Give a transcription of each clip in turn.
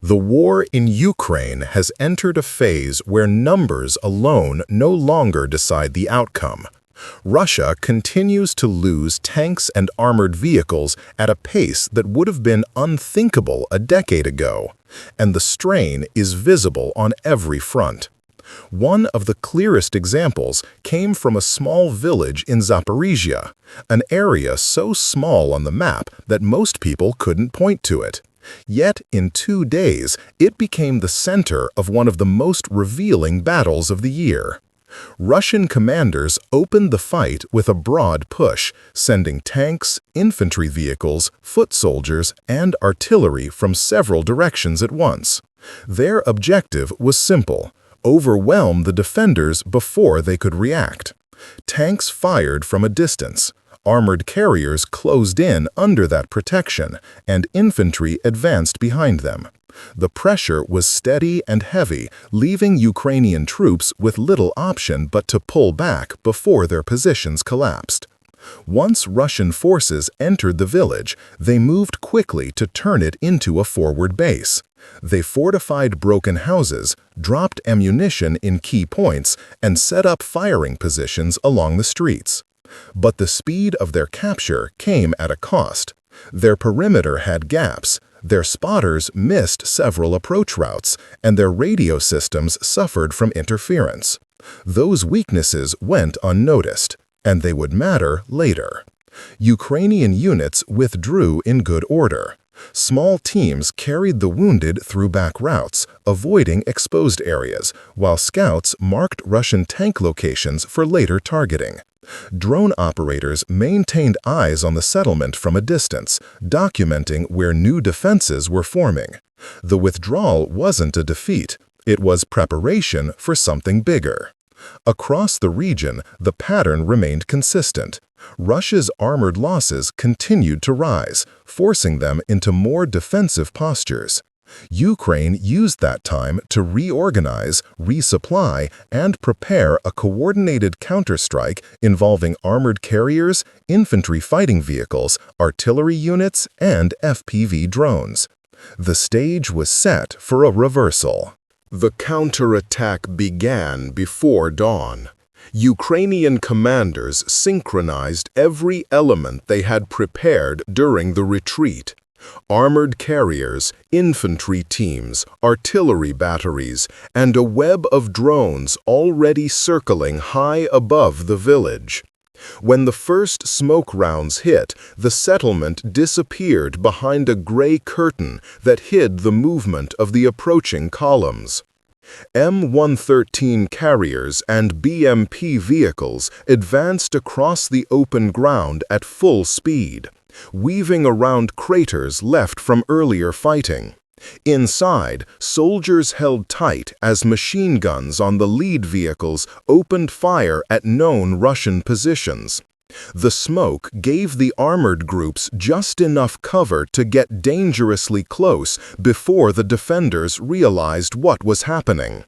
The war in Ukraine has entered a phase where numbers alone no longer decide the outcome. Russia continues to lose tanks and armored vehicles at a pace that would have been unthinkable a decade ago, and the strain is visible on every front. One of the clearest examples came from a small village in Zaporizhzhia, an area so small on the map that most people couldn't point to it. Yet, in 2 days, it became the center of one of the most revealing battles of the year. Russian commanders opened the fight with a broad push, sending tanks, infantry vehicles, foot soldiers, and artillery from several directions at once. Their objective was simple: overwhelm the defenders before they could react. Tanks fired from a distance. Armored carriers closed in under that protection, and infantry advanced behind them. The pressure was steady and heavy, leaving Ukrainian troops with little option but to pull back before their positions collapsed. Once Russian forces entered the village, they moved quickly to turn it into a forward base. They fortified broken houses, dropped ammunition in key points, and set up firing positions along the streets. But the speed of their capture came at a cost. Their perimeter had gaps, their spotters missed several approach routes, and their radio systems suffered from interference. Those weaknesses went unnoticed, and they would matter later. Ukrainian units withdrew in good order. Small teams carried the wounded through back routes, avoiding exposed areas, while scouts marked Russian tank locations for later targeting. Drone operators maintained eyes on the settlement from a distance, documenting where new defenses were forming. The withdrawal wasn't a defeat, it was preparation for something bigger. Across the region, the pattern remained consistent. Russia's armored losses continued to rise, forcing them into more defensive postures. Ukraine used that time to reorganize, resupply, and prepare a coordinated counterstrike involving armored carriers, infantry fighting vehicles, artillery units, and FPV drones. The stage was set for a reversal. The counterattack began before dawn. Ukrainian commanders synchronized every element they had prepared during the retreat. Armored carriers, infantry teams, artillery batteries, and a web of drones already circling high above the village. When the first smoke rounds hit, the settlement disappeared behind a gray curtain that hid the movement of the approaching columns. M113 carriers and BMP vehicles advanced across the open ground at full speed, weaving around craters left from earlier fighting. Inside, soldiers held tight as machine guns on the lead vehicles opened fire at known Russian positions. The smoke gave the armored groups just enough cover to get dangerously close before the defenders realized what was happening.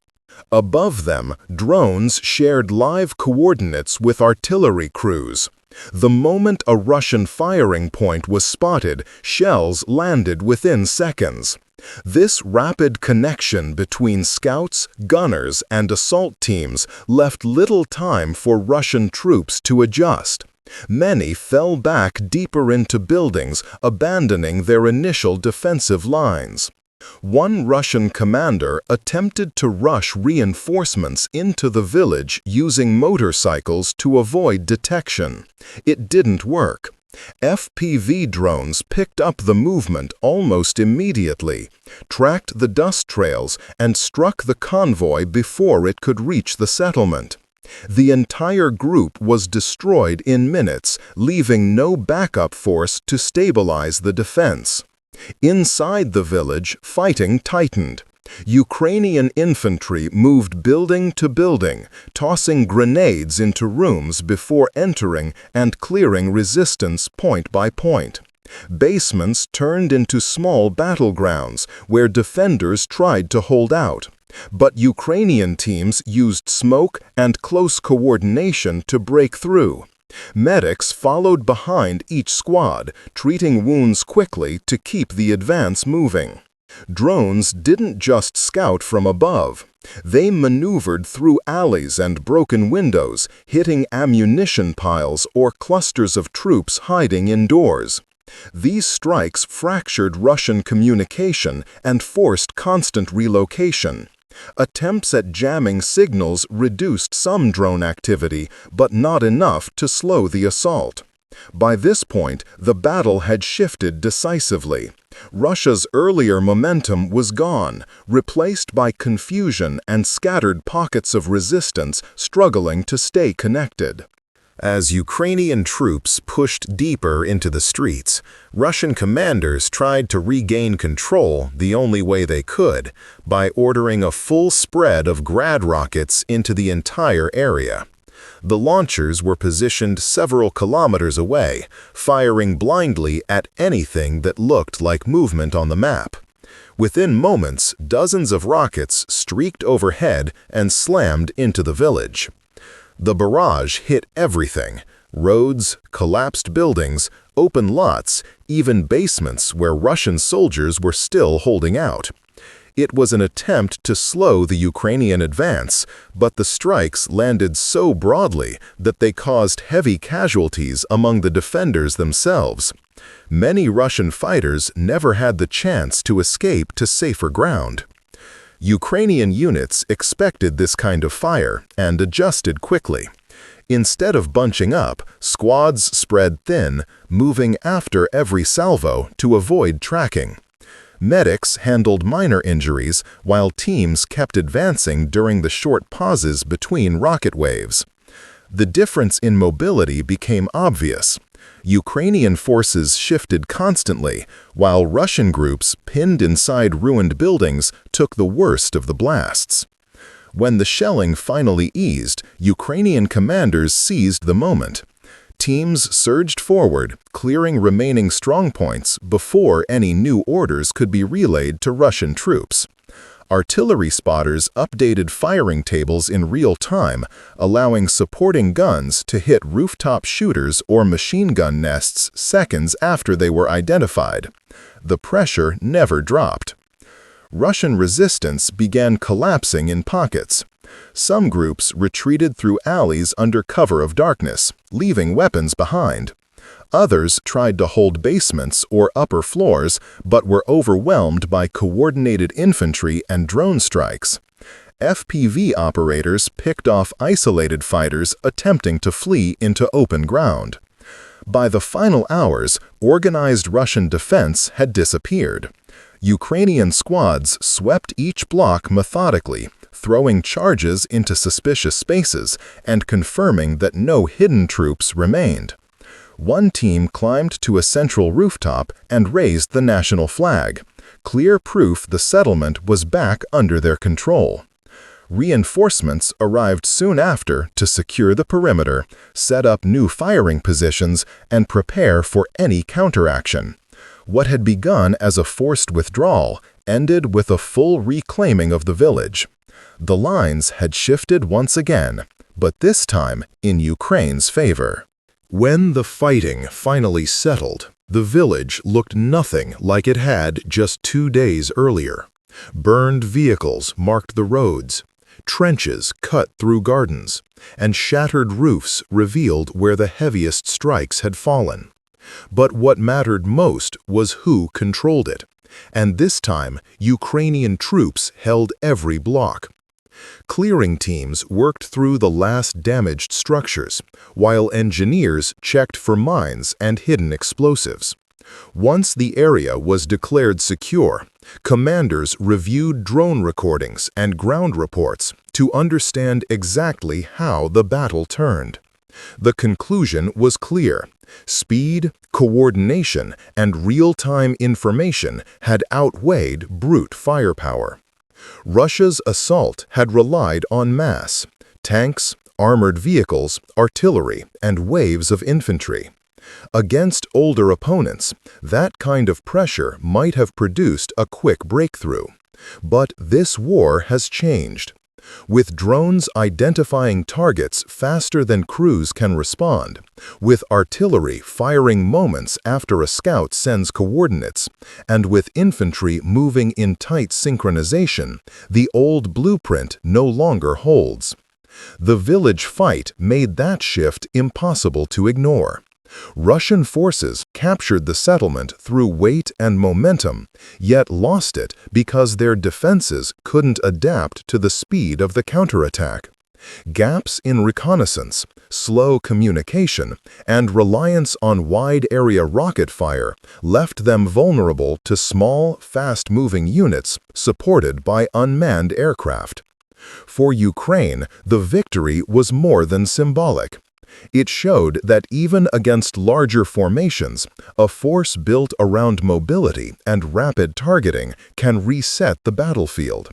Above them, drones shared live coordinates with artillery crews. The moment a Russian firing point was spotted, shells landed within seconds. This rapid connection between scouts, gunners, and assault teams left little time for Russian troops to adjust. Many fell back deeper into buildings, abandoning their initial defensive lines. One Russian commander attempted to rush reinforcements into the village using motorcycles to avoid detection. It didn't work. FPV drones picked up the movement almost immediately, tracked the dust trails, and struck the convoy before it could reach the settlement. The entire group was destroyed in minutes, leaving no backup force to stabilize the defense. Inside the village, fighting tightened. Ukrainian infantry moved building to building, tossing grenades into rooms before entering and clearing resistance point by point. Basements turned into small battlegrounds where defenders tried to hold out. But Ukrainian teams used smoke and close coordination to break through. Medics followed behind each squad, treating wounds quickly to keep the advance moving. Drones didn't just scout from above. They maneuvered through alleys and broken windows, hitting ammunition piles or clusters of troops hiding indoors. These strikes fractured Russian communication and forced constant relocation. Attempts at jamming signals reduced some drone activity, but not enough to slow the assault. By this point, the battle had shifted decisively. Russia's earlier momentum was gone, replaced by confusion and scattered pockets of resistance struggling to stay connected. As Ukrainian troops pushed deeper into the streets, Russian commanders tried to regain control the only way they could, by ordering a full spread of Grad rockets into the entire area. The launchers were positioned several kilometers away, firing blindly at anything that looked like movement on the map. Within moments, dozens of rockets streaked overhead and slammed into the village. The barrage hit everything: roads, collapsed buildings, open lots, even basements where Russian soldiers were still holding out. It was an attempt to slow the Ukrainian advance, but the strikes landed so broadly that they caused heavy casualties among the defenders themselves. Many Russian fighters never had the chance to escape to safer ground. Ukrainian units expected this kind of fire and adjusted quickly. Instead of bunching up, squads spread thin, moving after every salvo to avoid tracking. Medics handled minor injuries while teams kept advancing during the short pauses between rocket waves. The difference in mobility became obvious. Ukrainian forces shifted constantly, while Russian groups pinned inside ruined buildings took the worst of the blasts. When the shelling finally eased, Ukrainian commanders seized the moment. Teams surged forward, clearing remaining strongpoints before any new orders could be relayed to Russian troops. Artillery spotters updated firing tables in real time, allowing supporting guns to hit rooftop shooters or machine gun nests seconds after they were identified. The pressure never dropped. Russian resistance began collapsing in pockets. Some groups retreated through alleys under cover of darkness, leaving weapons behind. Others tried to hold basements or upper floors, but were overwhelmed by coordinated infantry and drone strikes. FPV operators picked off isolated fighters attempting to flee into open ground. By the final hours, organized Russian defense had disappeared. Ukrainian squads swept each block methodically, throwing charges into suspicious spaces and confirming that no hidden troops remained. One team climbed to a central rooftop and raised the national flag, clear proof the settlement was back under their control. Reinforcements arrived soon after to secure the perimeter, set up new firing positions, and prepare for any counteraction. What had begun as a forced withdrawal ended with a full reclaiming of the village. The lines had shifted once again, but this time in Ukraine's favor. When the fighting finally settled, the village looked nothing like it had just 2 days earlier. Burned vehicles marked the roads, trenches cut through gardens, and shattered roofs revealed where the heaviest strikes had fallen. But what mattered most was who controlled it, and this time Ukrainian troops held every block. Clearing teams worked through the last damaged structures, while engineers checked for mines and hidden explosives. Once the area was declared secure, commanders reviewed drone recordings and ground reports to understand exactly how the battle turned. The conclusion was clear. Speed, coordination, and real-time information had outweighed brute firepower. Russia's assault had relied on mass: tanks, armored vehicles, artillery, and waves of infantry. Against older opponents, that kind of pressure might have produced a quick breakthrough. But this war has changed. with drones identifying targets faster than crews can respond, with artillery firing moments after a scout sends coordinates, and with infantry moving in tight synchronization, the old blueprint no longer holds. The village fight made that shift impossible to ignore. Russian forces captured the settlement through weight and momentum, yet lost it because their defenses couldn't adapt to the speed of the counterattack. Gaps in reconnaissance, slow communication, and reliance on wide-area rocket fire left them vulnerable to small, fast-moving units supported by unmanned aircraft. For Ukraine, the victory was more than symbolic. It showed that even against larger formations, a force built around mobility and rapid targeting can reset the battlefield.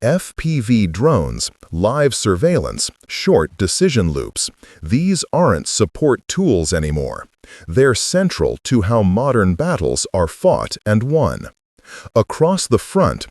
FPV drones, live surveillance, short decision loops, these aren't support tools anymore. They're central to how modern battles are fought and won. Across the front,